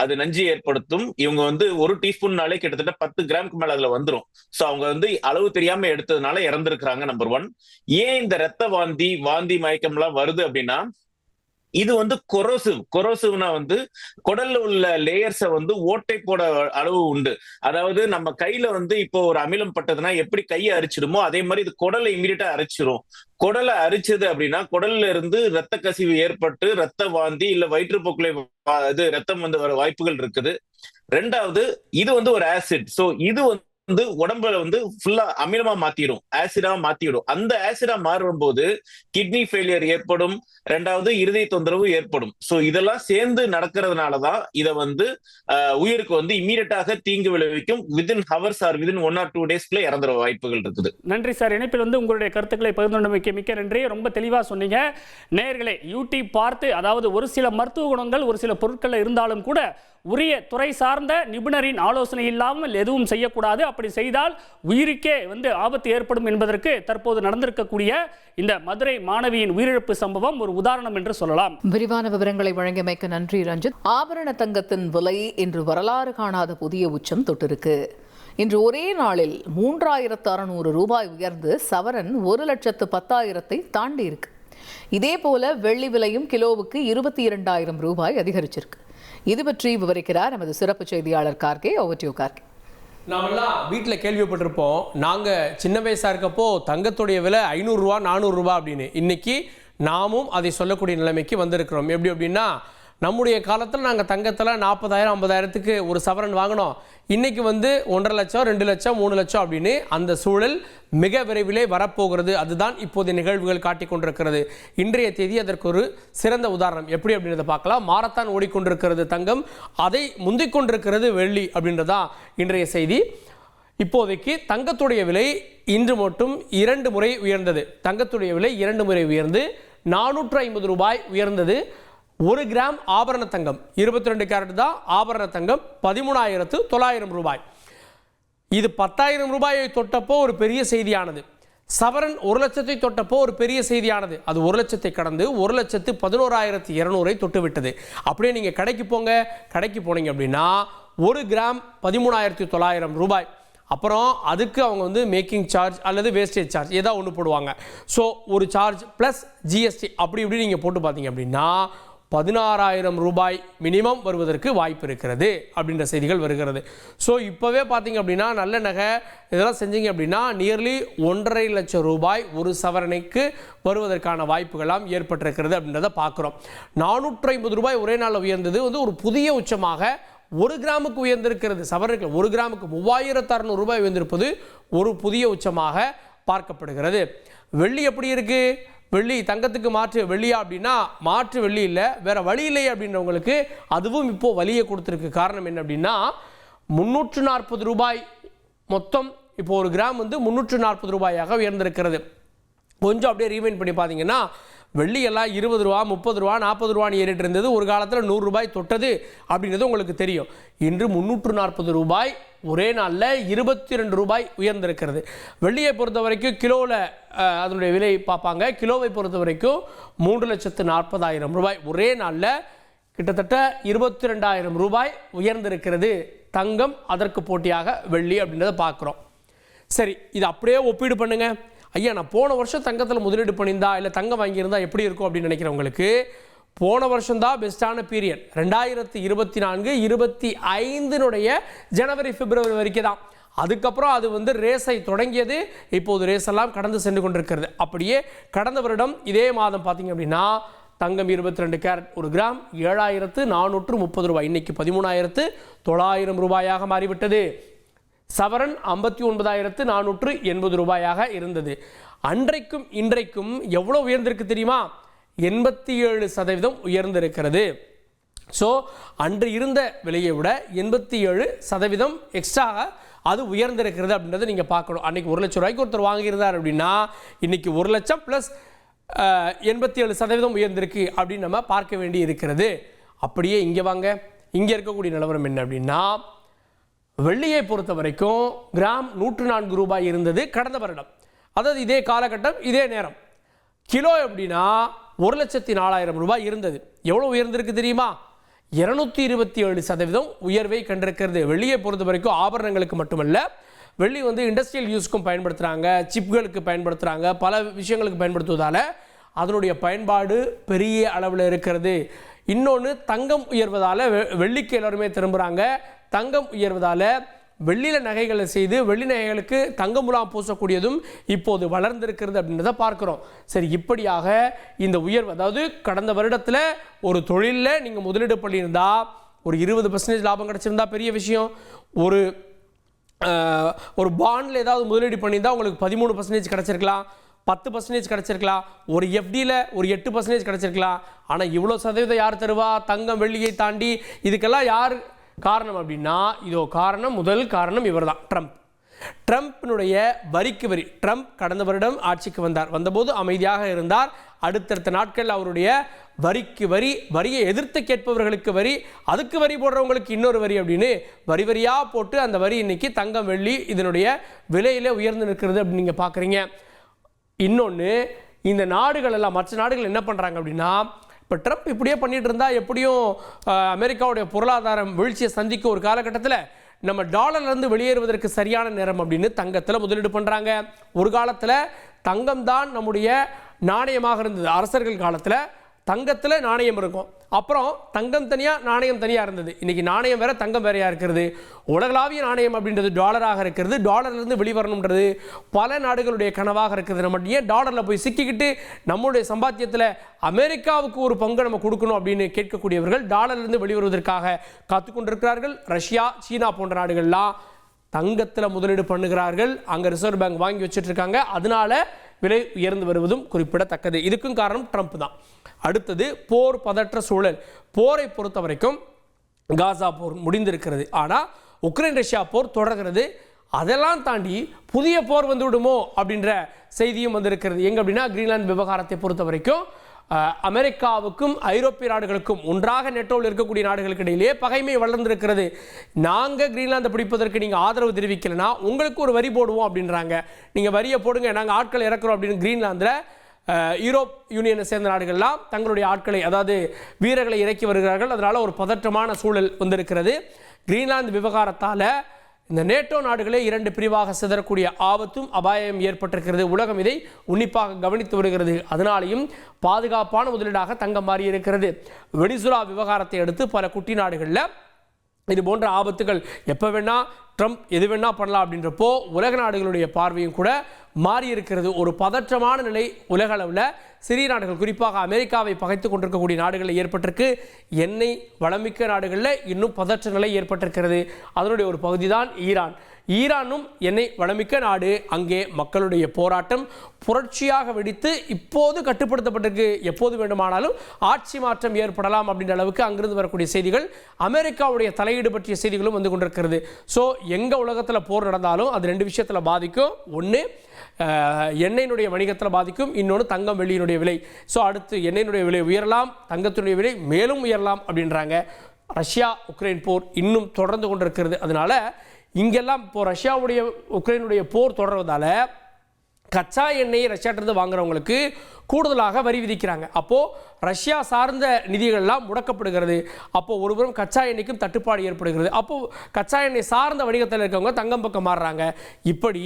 அது நஞ்சு ஏற்படுத்தும். இவங்க வந்து ஒரு டீஸ்பூன்னாலே கிட்டத்தட்ட 10 கிராமுக்கு மேல அதுல வந்துடும். சோ அவங்க வந்து அளவு தெரியாம எடுத்ததுனால இறந்திருக்கிறாங்க. நம்பர் 1. ஏன் இந்த ரத்த வாந்தி மயக்கம் எல்லாம் வருது அப்படின்னா, இது வந்து கொரோசிவ்னா வந்து குடல்ல உள்ள லேயர்ஸை வந்து ஓட்டை போட அளவு உண்டு. அதாவது நம்ம கையில வந்து இப்போ ஒரு அமிலம் பட்டதுன்னா எப்படி கையை அரிச்சிடுமோ அதே மாதிரி இது குடலை இமீடியட்டா அரிச்சிடும். குடலை அரிச்சது அப்படின்னா குடல்ல இருந்து ரத்த கசிவு ஏற்பட்டு ரத்த வாந்தி இல்ல வயிற்றுப்போக்குல இது ரத்தம் வந்து வர வாய்ப்புகள் இருக்குது. ரெண்டாவது, இது வந்து ஒரு ஆசிட். சோ இது வந்து உடம்புல வந்து ஃபுல்லா அமிலமா மாத்திடும், ஆசிடா மாத்திடும். அந்த ஆசிடா மாறும் போது கிட்னி ஃபெயிலியர் ஏற்படும். ரெண்டாவது, இருதய தொந்தரவு ஏற்படும். சோ இதெல்லாம் சேர்ந்து நடக்கிறதுனாலதான் இதை வந்து உயிருக்கு வந்து இமீடியட்டாக தீங்கு விளைவிக்கும். Within hours or within 1 or 2 டேஸ்க்குள்ள இறந்துற வாய்ப்புகள் இருக்குது.
நன்றி சார். இணைப்பில் வந்து உங்களுடைய கருத்துக்களை பகிர்ந்து மிக்க நன்றி. ரொம்ப தெளிவா சொன்னீங்க. நேயர்களே, யூடியூப் பார்த்து, அதாவது ஒரு சில மருத்துவ குணங்கள் ஒரு சில பொருட்கள் இருந்தாலும் கூட உரிய துறை சார்ந்த நிபுணரின் ஆலோசனை இல்லாமல் எதுவும் செய்யக்கூடாது. அப்படி செய்தால் உயிருக்கே வந்து ஆபத்து ஏற்படும் என்பதற்கு தற்போது நடந்திருக்கக்கூடிய இந்த மதுரை மாணவியின் உயிரிழப்பு சம்பவம் ஒரு உதாரணம் என்று சொல்லலாம்.
விரிவான விவரங்களை வழங்கியமைக்கு நன்றி ரஞ்சித். ஆபரண தங்கத்தின் விலை இன்று வரலாறு காணாத புதிய உச்சம் தொட்டிருக்கு. இன்று ஒரே நாளில் 3600 ரூபாய் உயர்ந்து சவரன் 1,10,000 தாண்டி இருக்கு. இதே போல வெள்ளி விலையும் கிலோவுக்கு 22,000 ரூபாய் அதிகரிச்சிருக்கு. இது பற்றி விவரிக்கிறார் நமது சிறப்பு செய்தியாளர் Kharge. Over to you Kharge.
நாமெல்லாம் வீட்டில் கேள்விப்பட்டிருப்போம், நாங்கள் சின்ன வயசாக இருக்கப்போ தங்கத்துடைய விலை 500 ரூபா 400 ரூபா அப்படின்னு. இன்னைக்கு நாமும் அதை சொல்லக்கூடிய நிலைமைக்கு வந்திருக்கிறோம். எப்படி அப்படின்னா, நம்முடைய காலத்தில் நாங்கள் தங்கத்தில் 40,000 50,000க்கு ஒரு சவரன் வாங்கினோம். இன்னைக்கு வந்து 1.5 லட்சம் 2 லட்சம் 3 லட்சம் அப்படின்னு அந்த சூழல் மிக விரைவிலே வரப்போகிறது. அதுதான் இப்போதைய நிகழ்வுகள் காட்டிக் கொண்டிருக்கிறது. இன்றைய தேதி அதற்கு ஒரு சிறந்த உதாரணம். எப்படி அப்படின்றத பார்க்கலாம். மாரத்தான் ஓடிக்கொண்டிருக்கிறது தங்கம், அதை முந்திக் கொண்டிருக்கிறது வெள்ளி அப்படின்றதான் இன்றைய செய்தி. இப்போதைக்கு தங்கத்துடைய விலை இன்று மட்டும் 2 முறை உயர்ந்தது. தங்கத்துடைய விலை 2 முறை உயர்ந்து 450 ரூபாய் உயர்ந்தது. 1 கிராம் ஆபரண தங்கம் 22 கேரட் தான் ஆபரண தங்கம் 13,900 ரூபாய். இது 10,000 ரூபாயை தொட்டப்போ ஒரு பெரிய செய்தியானது. சவரன் 1 லட்சத்தை தொட்டப்போ ஒரு பெரிய செய்தியானது. அது 1 லட்சத்தை கடந்து 1,11,200 தொட்டு விட்டது. அப்படியே நீங்கள் கடைக்கு போங்க, கடைக்கு போனீங்க அப்படின்னா 1 கிராம் 13,900 ரூபாய். அப்புறம் அதுக்கு அவங்க வந்து மேக்கிங் சார்ஜ் அல்லது வேஸ்டேஜ் சார்ஜ் ஏதாவது ஒன்று போடுவாங்க. ஸோ ஒரு சார்ஜ் ப்ளஸ் ஜிஎஸ்டி அப்படி இப்படி நீங்கள் போட்டு பார்த்தீங்க அப்படின்னா 16,000 ரூபாய் மினிமம் வருவதற்கு வாய்ப்பு இருக்கிறது அப்படின்ற செய்திகள் வருகிறது. ஸோ இப்போவே பார்த்தீங்க அப்படின்னா நல்ல நகை இதெல்லாம் செஞ்சீங்க அப்படின்னா நியர்லி 1.5 லட்சம் ரூபாய் ஒரு சவரனைக்கு வருவதற்கான வாய்ப்புகள்லாம் ஏற்பட்டிருக்கிறது அப்படின்றத பார்க்குறோம். 450 ரூபாய் ஒரே நாளில் உயர்ந்தது வந்து ஒரு புதிய உச்சமாக 1 கிராமுக்கு உயர்ந்திருக்கிறது. சவரனுக்கு 1 கிராமுக்கு 3600 ரூபாய் உயர்ந்திருப்பது ஒரு புதிய உச்சமாக பார்க்கப்படுகிறது. வெள்ளி எப்படி இருக்கு? வெள்ளி தங்கத்துக்கு மாற்று வெள்ளியா அப்படின்னா மாற்று வெள்ளி இல்லை, வேற வழி இல்லை அப்படின்றவங்களுக்கு அதுவும் இப்போ வலியை கொடுத்துருக்கு. காரணம் என்ன அப்படின்னா 340 ரூபாய் மொத்தம் இப்போ ஒரு கிராம் வந்து 340 ரூபாயாக உயர்ந்திருக்கிறது. கொஞ்சம் அப்படியே ரீவைண்ட் பண்ணி பார்த்தீங்கன்னா வெள்ளி எல்லாம் 20 ரூபா 30 ரூபா 40 ரூபான்னு ஏறிட்டு இருந்தது. ஒரு காலத்தில் 100 ரூபாய் தொட்டது அப்படின்றது உங்களுக்கு தெரியும். இன்று 340 ரூபாய் ஒரே நாளில் 22 ரூபாய் உயர்ந்திருக்கிறது. வெள்ளியை பொறுத்த வரைக்கும் கிலோவில் அதனுடைய விலை பார்ப்பாங்க. கிலோவை பொறுத்த வரைக்கும் 3,40,000 ரூபாய் ஒரே நாளில் கிட்டத்தட்ட 22,000 ரூபாய் உயர்ந்திருக்கிறது. தங்கம் அதற்கு போட்டியாக வெள்ளி அப்படின்றத பார்க்குறோம். சரி, இது அப்படியே ஒப்பீடு பண்ணுங்க. ஐயா நான் போன வருஷம் தங்கத்தில் முதலீடு பண்ணியிருந்தா இல்லை தங்கம் வாங்கியிருந்தா எப்படி இருக்கும் அப்படின்னு நினைக்கிறவங்களுக்கு போன வருஷம் தான் பெஸ்ட்டான பீரியட். 2024-25 ஜனவரி பிப்ரவரி வரைக்கும் தான். அதுக்கப்புறம் அது வந்து ரேஸை தொடங்கியது. இப்போது ரேஸ் எல்லாம் கடந்து சென்று கொண்டிருக்கிறது. அப்படியே கடந்த வருடம் இதே மாதம் பார்த்தீங்க அப்படின்னா தங்கம் 22 கேரட் ஒரு கிராம் 7,430 ரூபாய், இன்னைக்கு 13,900 ரூபாயாக மாறிவிட்டது. சவரன் 59,480 ரூபாயாக இருந்தது. அன்றைக்கும் இன்றைக்கும் எவ்வளோ உயர்ந்திருக்கு தெரியுமா? 87% உயர்ந்திருக்கிறது. ஸோ அன்று இருந்த விலையை விட 87% எக்ஸ்ட்ரா அது உயர்ந்திருக்கிறது அப்படின்றத நீங்கள் பார்க்கணும். அன்றைக்கி 1 லட்சம் ரூபாய்க்கு ஒருத்தர் வாங்கியிருந்தார் அப்படின்னா இன்னைக்கு 1 லட்சம் ப்ளஸ் 87% உயர்ந்திருக்கு அப்படின்னு நம்ம பார்க்க வேண்டி இருக்கிறது. அப்படியே இங்கே வாங்க, இங்கே இருக்கக்கூடிய நிலவரம் என்ன அப்படின்னா வெள்ளியை பொறுத்த வரைக்கும் கிராம் 104 ரூபாய் இருந்தது கடந்த வருடம். அதாவது இதே காலகட்டம் இதே நேரம். கிலோ எப்படின்னா 1,04,000 ரூபாய் இருந்தது. எவ்வளோ உயர்ந்திருக்கு தெரியுமா? 227% உயர்வை கண்டிருக்கிறது. வெள்ளியை பொறுத்த வரைக்கும் ஆபரணங்களுக்கு மட்டுமல்ல, வெள்ளி வந்து இண்டஸ்ட்ரியல் யூஸ்க்கும் பயன்படுத்துகிறாங்க, சிப்களுக்கு பயன்படுத்துகிறாங்க, பல விஷயங்களுக்கு பயன்படுத்துவதால் அதனுடைய பயன்பாடு பெரிய அளவில் இருக்கிறது. இன்னொன்று தங்கம் உயர்வதால் வெள்ளிக்கு எல்லாருமே திரும்புகிறாங்க. தங்கம் உயர்வதால் வெள்ளியில் நகைகளை செய்து வெள்ளி நகைகளுக்கு தங்க முலாம் பூசக்கூடியதும் இப்போது வளர்ந்திருக்கிறது அப்படின்றத பார்க்குறோம். சரி, இப்படியாக இந்த உயர்வு, அதாவது கடந்த வருடத்தில் ஒரு தொழிலில் நீங்கள் முதலீடு பண்ணியிருந்தா ஒரு 20% லாபம் கிடச்சிருந்தா பெரிய விஷயம். ஒரு பாண்டில் ஏதாவது முதலீடு பண்ணியிருந்தா உங்களுக்கு 13% கிடச்சிருக்கலாம், 10% கிடச்சிருக்கலாம், ஒரு எஃப்டியில் ஒரு 8% கிடச்சிருக்கலாம். ஆனால் இவ்வளோ சதவீதம் யார் தருவா? தங்கம் வெள்ளியை தாண்டி. இதுக்கெல்லாம் யார் காரணம் அப்படின்னா இதோ காரணம், முதல் காரணம் இவர் தான், ட்ரம்ப்பினுடைய வரிக்கு வரி. ட்ரம்ப் கடந்த வருடம் ஆட்சிக்கு வந்தபோது அமைதியாக இருந்தார். அடுத்தடுத்த நாட்கள் அவருடைய வரிக்கு வரி, வரியை எதிர்த்து கேட்பவர்களுக்கு வரி, அதுக்கு வரி போடுறவங்களுக்கு இன்னொரு வரி அப்படின்னு வரி வரியாக போட்டு அந்த வரி இன்னைக்கு தங்கம் வெள்ளி இதனுடைய விலையிலே உயர்ந்து நிற்கிறது அப்படின்னு நீங்கள் பார்க்குறீங்க. இன்னொன்று, இந்த நாடுகள் எல்லாம் மற்ற நாடுகள் என்ன பண்ணுறாங்க அப்படின்னா இப்போ ட்ரம்ப் இப்படியே பண்ணிட்டு இருந்தால் எப்படியும் அமெரிக்காவுடைய பொருளாதாரம் வீழ்ச்சியை சந்திக்கும் ஒரு காலகட்டத்தில் நம்ம டாலர்லேருந்து வெளியேறுவதற்கு சரியான நேரம் அப்படின்னு தங்கத்தில் முதலீடு பண்ணுறாங்க. ஒரு காலத்தில் தங்கம் தான் நம்முடைய நாணயமாக இருந்தது. அரசர்கள் காலத்தில் தங்கத்தில் நாணயம் இருக்கும், அப்புறம் தங்கம் தனியாக நாணயம் தனியாக இருந்தது. இன்றைக்கி நாணயம் வேறு தங்கம் வேறையாக இருக்கிறது. உலகளாவிய நாணயம் அப்படின்றது டாலராக இருக்கிறது. டாலர்லேருந்து வெளிவரணுன்றது பல நாடுகளுடைய கனவாக இருக்குது. நம்ம ஏன் டாலரில் போய் சிக்கிக்கிட்டு நம்முடைய சம்பாத்தியத்தில் அமெரிக்காவுக்கு ஒரு பங்கு நம்ம கொடுக்கணும் அப்படின்னு கேட்கக்கூடியவர்கள் டாலர்லேருந்து வெளிவருவதற்காக காத்துக்கொண்டிருக்கிறார்கள். ரஷ்யா, சீனா போன்ற நாடுகள்லாம் தங்கத்தில் முதலீடு பண்ணுகிறார்கள். அங்கே ரிசர்வ் பேங்க் வாங்கி வச்சுட்டு இருக்காங்க. அதனால விலை உயர்ந்து வருவதும் குறிப்பிடத்தக்கது. இதுக்கும் காரணம் ட்ரம்ப் தான். அடுத்தது போர் பதற்ற சூழல். போரை பொறுத்த வரைக்கும் காசா போர் முடிந்திருக்கிறது, ஆனால் உக்ரைன் ரஷ்யா போர் தொடர்கிறது. அதெல்லாம் தாண்டி புதிய போர் வந்து விடுமோ அப்படின்ற செய்தியும் வந்திருக்கிறது. எங்க அப்படின்னா கிரீன்லாந்து விவகாரத்தை பொறுத்த வரைக்கும் அமெரிக்காவுக்கும் ஐரோப்பிய நாடுகளுக்கும், ஒன்றாக நெட்டோவில் இருக்கக்கூடிய நாடுகளுக்கு இடையிலேயே பகைமை வளர்ந்திருக்கிறது. நாங்கள் கிரீன்லாந்தை பிடிப்பதற்கு நீங்கள் ஆதரவு தெரிவிக்கலைன்னா உங்களுக்கு ஒரு வரி போடுவோம் அப்படின்றாங்க. நீங்கள் வரியை போடுங்க, நாங்கள் ஆட்களை இறக்குறோம் அப்படின்னு கிரீன்லாந்தில் யூரோப் யூனியனை சேர்ந்த நாடுகள்லாம் தங்களுடைய ஆட்களை, அதாவது வீரர்களை இறக்கி வருகிறார்கள். அதனால் ஒரு பதற்றமான சூழல் வந்திருக்கிறது. கிரீன்லாந்து விவகாரத்தால் இந்த நேட்டோ நாடுகளே 2 பிரிவாக சிதறக்கூடிய ஆபத்தும் அபாயம் ஏற்பட்டிருக்கிறது. உலகம் இதை உன்னிப்பாக கவனித்து வருகிறது. அதனாலேயும் பாதுகாப்பான முதலீடாக தங்கம் மாறி இருக்கிறது. வெனிசுலா விவகாரத்தை அடுத்து பல குட்டி நாடுகளில் இது போன்ற ஆபத்துகள் எப்போ வேணா ட்ரம்ப் எது வேணா பண்ணலாம் அப்படின்றப்போ உலக நாடுகளுடைய பார்வையும் கூட மாறி இருக்கிறது. ஒரு பதற்றமான நிலை உலக அளவில் சிறிய நாடுகள், குறிப்பாக அமெரிக்காவை பகைத்து கொண்டிருக்கக்கூடிய நாடுகளில் ஏற்பட்டிருக்கு. எண்ணெய் வளமிக்க நாடுகளில் இன்னும் பதற்ற நிலை ஏற்பட்டிருக்கிறது. அதனுடைய ஒரு பகுதி தான் ஈரான். ஈரானும் எண்ணெய் வளமிக்க நாடு. அங்கே மக்களுடைய போராட்டம் புரட்சியாக வெடித்து இப்போது கட்டுப்படுத்தப்பட்டிருக்கு. எப்போது வேண்டுமானாலும் ஆட்சி மாற்றம் ஏற்படலாம் அப்படின்ற அளவுக்கு அங்கிருந்து வரக்கூடிய செய்திகள், அமெரிக்காவுடைய தலையீடு பற்றிய செய்திகளும் வந்து கொண்டிருக்கிறது. ஸோ எங்கே உலகத்தில் போர் நடந்தாலும் அது 2 விஷயத்தில் பாதிக்கும். ஒன்று எண்ணெயினுடைய வணிகத்தில் பாதிக்கும், இன்னொன்று தங்கம் வெள்ளியினுடைய விலை. ஸோ அடுத்து எண்ணெயினுடைய விலை உயரலாம், தங்கத்தினுடைய விலை மேலும் உயரலாம் அப்படின்றாங்க. ரஷ்யா உக்ரைன் போர் இன்னும் தொடர்ந்து கொண்டிருக்கிறது. அதனால இங்கெல்லாம் இப்போ ரஷ்யாவுடைய உக்ரைனுடைய போர் தொடர்வதால் கச்சா எண்ணெயை ரஷ்யாட்டிருந்து வாங்குறவங்களுக்கு கூடுதலாக வரி விதிக்கிறாங்க. அப்போது ரஷ்யா சார்ந்த நிதிகள்லாம் முடக்கப்படுகிறது. அப்போது ஒருபுறம் கச்சா எண்ணெய்க்கும் தட்டுப்பாடு ஏற்படுகிறது. அப்போது கச்சா எண்ணெய் சார்ந்த வணிகத்தில் இருக்கவங்க தங்கம் பக்கம் மாறுறாங்க. இப்படி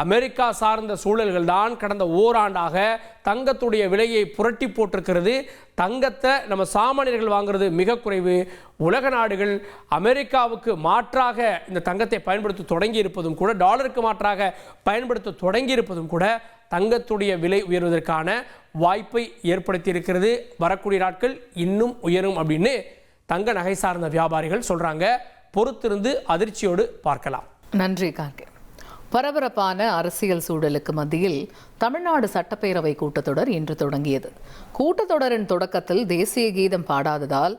அமெரிக்கா சார்ந்த சூழல்கள் தான் கடந்த ஓராண்டாக தங்கத்துடைய விலையை புரட்டி போட்டிருக்கிறது. தங்கத்தை நம்ம சாமானியர்கள் வாங்குறது மிக குறைவு. உலக நாடுகள் அமெரிக்காவுக்கு மாற்றாக இந்த தங்கத்தை பயன்படுத்த தொடங்கி இருப்பதும் கூட, டாலருக்கு மாற்றாக பயன்படுத்த தொடங்கி இருப்பதும் கூட தங்கத்துடைய விலை உயர்வதற்கான வாய்ப்பை ஏற்படுத்தி இருக்கிறது. வரக்கூடிய நாட்கள் இன்னும் உயரும் அப்படின்னு தங்க நகை சார்ந்த வியாபாரிகள் சொல்றாங்க. பொறுத்திருந்து அதிர்ச்சியோடு பார்க்கலாம்.
நன்றி கார்கே. பரபரப்பான அரசியல் சூழலுக்கு மத்தியில் தமிழ்நாடு சட்டப்பேரவை கூட்டத்தொடர் இன்று தொடங்கியது. கூட்டத்தொடரின் தொடக்கத்தில் தேசிய கீதம் பாடாததால்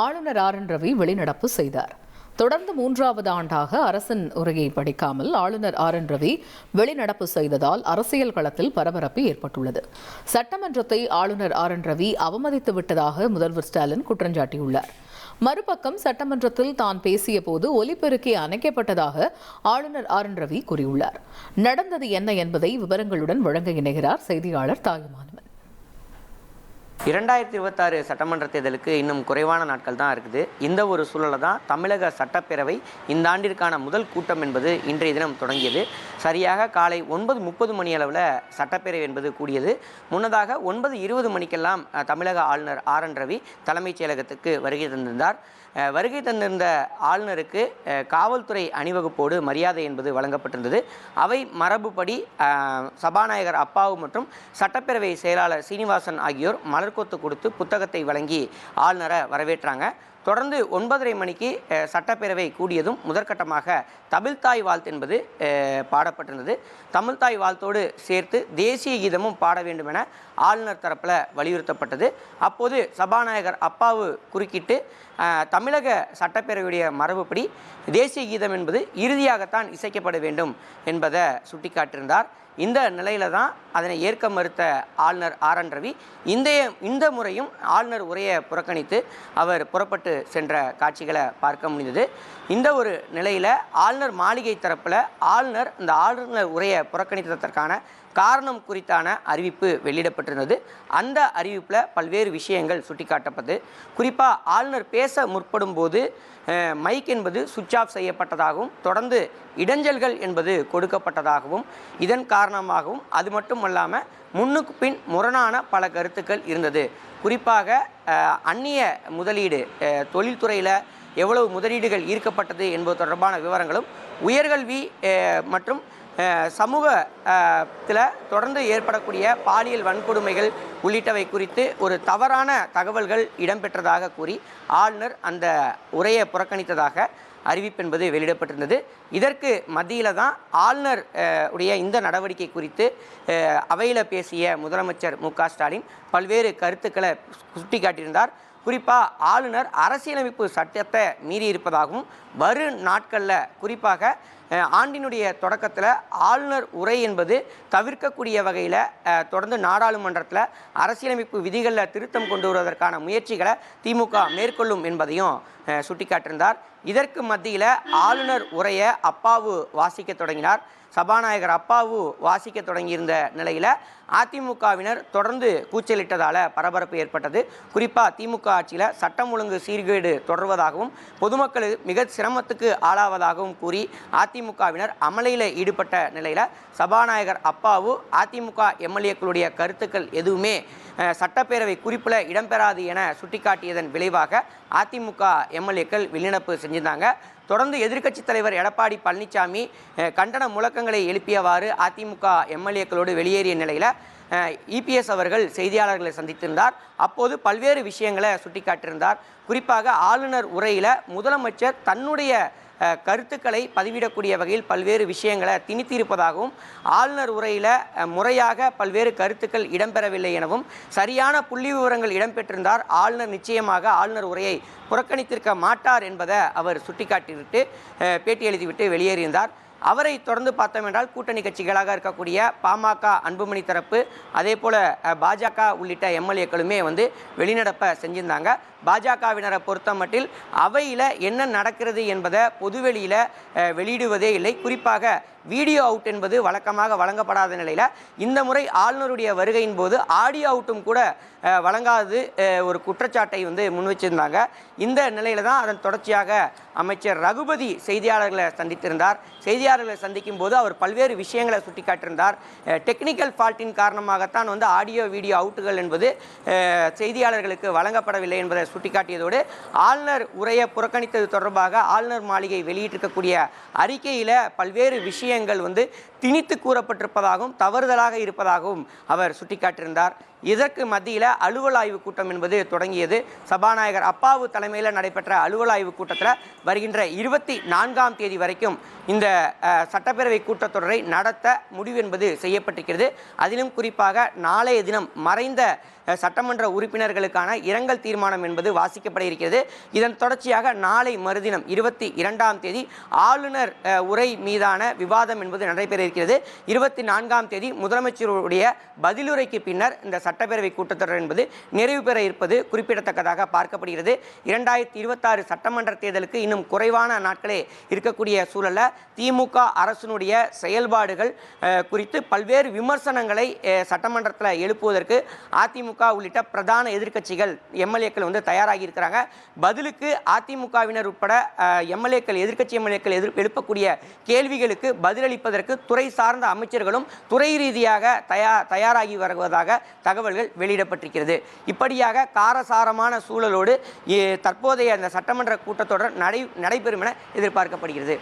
ஆளுநர் RN ரவி வெளிநடப்பு செய்தார். தொடர்ந்து 3வது ஆண்டாக அரசின் உரையை படிக்காமல் ஆளுநர் RN ரவி வெளிநடப்பு செய்ததால் அரசியல் களத்தில் பரபரப்பு ஏற்பட்டுள்ளது. சட்டமன்றத்தை ஆளுநர் RN ரவி அவமதித்து விட்டதாக முதல்வர் ஸ்டாலின் குற்றஞ்சாட்டியுள்ளார். மறுபக்கம் சட்டமன்றத்தில் தான் பேசிய போது ஒலிபெருக்கி அணைக்கப்பட்டதாக ஆளுநர் RN ரவி கூறியுள்ளார். நடந்தது என்ன என்பதை விவரங்களுடன் வழங்க இணைகிறார் செய்தியாளர் தாயுமானவன்.
2026 சட்டமன்ற தேர்தலுக்கு இன்னும் குறைவான நாட்கள் தான் இருக்குது. இந்த ஒரு சூழலில் தான் தமிழக சட்டப்பேரவை இந்த ஆண்டிற்கான முதல் கூட்டம் என்பது இன்றைய தினம் தொடங்கியது. சரியாக காலை 9:30 மணி அளவில் சட்டப்பேரவை என்பது கூடியது. முன்னதாக 9:20 மணிக்கெல்லாம் தமிழக ஆளுநர் RN ரவி தலைமைச் செயலகத்துக்கு வருகை தந்திருந்தார். வருகை தந்திருந்த ஆளுநருக்கு காவல்துறை அணிவகுப்போடு மரியாதை என்பது வழங்கப்பட்டிருந்தது. அவை மரபுப்படி சபாநாயகர் அப்பாவு மற்றும் சட்டப்பேரவை செயலாளர் சீனிவாசன் ஆகியோர் மலர்கொத்து கொடுத்து புத்தகத்தை வழங்கி ஆளுநரை வரவேற்றாங்க. தொடர்ந்து 9:30 மணிக்கு சட்டப்பேரவை கூடியதும் முதற்கட்டமாக தமிழ்தாய் வாழ்த்து என்பது பாடப்பட்டிருந்தது. தமிழ்தாய் வாழ்த்தோடு சேர்த்து தேசிய கீதமும் பாட வேண்டும் என ஆளுநர் தரப்பில் வலியுறுத்தப்பட்டது. அப்போது சபாநாயகர் அப்பாவு குறுக்கிட்டு தமிழக சட்டப்பேரவையுடைய மரபுப்படி தேசிய கீதம் என்பது இறுதியாகத்தான் இசைக்கப்பட வேண்டும் என்பதை சுட்டிக்காட்டியிருந்தார். இந்த நிலையில தான் அதனை ஏற்க மறுத்த ஆளுநர் RN ரவி இந்த முறையும் ஆளுநர் உரையை புறக்கணித்து அவர் புறப்பட்டு சென்ற காட்சிகளை பார்க்க முடிந்தது. இந்த ஒரு நிலையில் ஆளுநர் மாளிகை தரப்பில் இந்த ஆளுநர் உரையை புறக்கணித்ததற்கான காரணம் குறித்தான அறிவிப்பு வெளியிடப்பட்டிருந்தது. அந்த அறிவிப்பில் பல்வேறு விஷயங்கள் சுட்டிக்காட்டப்பட்டது. குறிப்பாக ஆளுநர் பேச முற்படும் போது மைக் என்பது சுவிட்ச் ஆஃப் செய்யப்பட்டதாகவும் தொடர்ந்து இடைஞ்சல்கள் என்பது கொடுக்கப்பட்டதாகவும் இதன் காரணமாகவும் அது மட்டும் அல்லாமல் முன்னுக்கு பின் முரணான பல கருத்துக்கள் இருந்தது. குறிப்பாக அந்நிய முதலீடு, தொழில்துறையில் எவ்வளவு முதலீடுகள் ஈர்க்கப்பட்டது என்பது தொடர்பான விவரங்களும், உயர்கல்வி மற்றும் சமூகத்தில் தொடர்ந்து ஏற்படக்கூடிய பாலியல் வன்கொடுமைகள் உள்ளிட்டவை குறித்து ஒரு தவறான தகவல்கள் இடம்பெற்றதாக கூறி ஆளுநர் அந்த உரையை புறக்கணித்ததாக அறிவிப்பு என்பது வெளியிடப்பட்டிருந்தது. இதற்கு மத்தியில் தான் ஆளுநர் உடைய இந்த நடவடிக்கை குறித்து அவையில் பேசிய முதலமைச்சர் மு.க. ஸ்டாலின் பல்வேறு கருத்துக்களை சுட்டிக்காட்டியிருந்தார். குறிப்பாக ஆளுநர் அரசியலமைப்பு சட்டத்தை மீறி இருப்பதாகவும் வரும் நாட்களில் குறிப்பாக ஆண்டினுடைய தொடக்கத்தில் ஆளுநர் உரை என்பது தவிர்க்கக்கூடிய வகையில் தொடர்ந்து நாடாளுமன்றத்தில் அரசியலமைப்பு விதிகளில் திருத்தம் கொண்டு வருவதற்கான முயற்சிகளை திமுக மேற்கொள்ளும் என்பதையும் சுட்டிக்காட்டியிருந்தார். இதற்கு மத்தியில் ஆளுநர் உரையை அப்பாவு வாசிக்க தொடங்கினார். சபாநாயகர் அப்பாவு வாசிக்க தொடங்கியிருந்த நிலையில் அதிமுகவினர் தொடர்ந்து கூச்சலிட்டதால் பரபரப்பு ஏற்பட்டது. குறிப்பாக திமுக ஆட்சியில் சட்டம் ஒழுங்கு சீர்கேடு தொடர்வதாகவும் பொதுமக்கள் மிக சிரமத்துக்கு ஆளாவதாகவும் கூறி அதிமுகவினர் அமளியில் ஈடுபட்ட நிலையில் சபாநாயகர் அப்பாவு அதிமுக எம்எல்ஏக்களுடைய கருத்துக்கள் எதுவுமே சட்டப்பேரவை குறிப்பில் இடம்பெறாது என சுட்டிக்காட்டியதன் விளைவாக அதிமுக எம்எல்ஏக்கள் வெளிநடப்பு செஞ்சிருந்தாங்க. தொடர்ந்து எதிர்க்கட்சித் தலைவர் எடப்பாடி பழனிசாமி கண்டன முழக்கங்களை எழுப்பியவாறு அதிமுக எம்எல்ஏக்களோடு வெளியேறிய நிலையில் இபிஎஸ் அவர்கள் செய்தியாளர்களை சந்தித்திருந்தார். அப்போது பல்வேறு விஷயங்களை சுட்டிக்காட்டியிருந்தார். குறிப்பாக ஆளுநர் உரையில் முதலமைச்சர் தன்னுடைய கருத்துக்களை பதிவிடக்கூடிய வகையில் பல்வேறு விஷயங்களை திணித்திருப்பதாகவும் ஆளுநர் உரையில் முறையாக பல்வேறு கருத்துக்கள் இடம்பெறவில்லை எனவும் சரியான புள்ளி விவரங்கள் இடம்பெற்றிருந்தார் ஆளுநர் நிச்சயமாக ஆளுநர் உரையை புறக்கணித்திருக்க மாட்டார் என்பதை அவர் சுட்டிக்காட்டிவிட்டு பேட்டி எழுதிவிட்டு வெளியேறியிருந்தார். அவரை தொடர்ந்து பார்த்தோம் என்றால் கூட்டணி கட்சிகளாக இருக்கக்கூடிய பாமக அன்புமணி தரப்பு அதே போல் பாஜக உள்ளிட்ட எம்எல்ஏக்களுமே வெளிநடப்பை செஞ்சிருந்தாங்க. பாஜகவினரை பொறுத்த மட்டில் அவையில் என்ன நடக்கிறது என்பதை பொதுவெளியில் வெளியிடுவதே இல்லை. குறிப்பாக வீடியோ அவுட் என்பது வழக்கமாக வழங்கப்படாத நிலையில் இந்த முறை ஆளுநருடைய வருகையின் போது ஆடியோ அவுட்டும் கூட வழங்காது ஒரு குற்றச்சாட்டை முன் வச்சிருந்தாங்க. இந்த நிலையில தான் அதன் தொடர்ச்சியாக அமைச்சர் ரகுபதி செய்தியாளர்களை சந்தித்திருந்தார். செய்தியாளர்களை சந்திக்கும் போது அவர் பல்வேறு விஷயங்களை சுட்டிக்காட்டியிருந்தார். டெக்னிக்கல் ஃபால்ட்டின் காரணமாகத்தான் ஆடியோ வீடியோ அவுட்டுகள் என்பது செய்தியாளர்களுக்கு வழங்கப்படவில்லை என்பதை சுட்டிக்காட்டியதோடு ஆளுநர் உரையை புறக்கணித்தது தொடர்பாக ஆளுநர் மாளிகை வெளியிட்டிருக்கக்கூடிய அறிக்கையில் பல்வேறு விஷயங்கள் திணித்து கூறப்பட்டிருப்பதாகவும் தவறுதலாக இருப்பதாகவும் அவர் சுட்டிக்காட்டியிருந்தார். இதற்கு மத்தியில் அலுவல் ஆய்வு கூட்டம் என்பது தொடங்கியது. சபாநாயகர் அப்பாவு தலைமையில் நடைபெற்ற அலுவல் ஆய்வு கூட்டத்தில் வருகின்ற 24ஆம் தேதி வரைக்கும் இந்த சட்டப்பேரவை கூட்டத்தொடரை நடத்த முடிவு என்பது செய்யப்பட்டிருக்கிறது. அதிலும் குறிப்பாக நாளைய தினம் மறைந்த சட்டமன்ற உறுப்பினர்களுக்கான இரங்கல் தீர்மானம் என்பது வாசிக்கப்பட இருக்கிறது. இதன் தொடர்ச்சியாக நாளை மறுதினம் 22ஆம் தேதி ஆளுநர் உரை மீதான விவாதம் என்பது நடைபெற இருக்கிறது. 24ஆம் தேதி முதலமைச்சருடைய பதிலுரைக்கு பின்னர் இந்த சட்டப்பேரவை கூட்டத்தொடர் என்பது நிறைவு பெற இருப்பது குறிப்பிடத்தக்கதாக பார்க்கப்படுகிறது. 2026 சட்டமன்ற தேர்தலுக்கு இன்னும் குறைவான நாட்களே இருக்கக்கூடிய சூழலில் திமுக அரசினுடைய செயல்பாடுகள் குறித்து பல்வேறு விமர்சனங்களை சட்டமன்றத்தில் எழுப்புவதற்கு அதிமுக உள்ளிட்ட பிரதான எதிர்க்கட்சிகள் எம்எல்ஏக்கள் தயாராகி இருக்கிறாங்க. பதிலுக்கு அதிமுகவினர் உட்பட எம்எல்ஏக்கள் எதிர்க்கட்சி எம்எல்ஏக்கள் எழுப்பக்கூடிய கேள்விகளுக்கு பதிலளிப்பதற்கு துறை சார்ந்த அமைச்சர்களும் துறை ரீதியாக தயாராகி வருவதாக தகவல்கள் வெளியிடப்பட்டிருக்கிறது. இப்படியாக காரசாரமான சூழலோடு தற்போதைய அந்த சட்டமன்ற கூட்டத்தொடர் நடைபெறும் என எதிர்பார்க்கப்படுகிறது.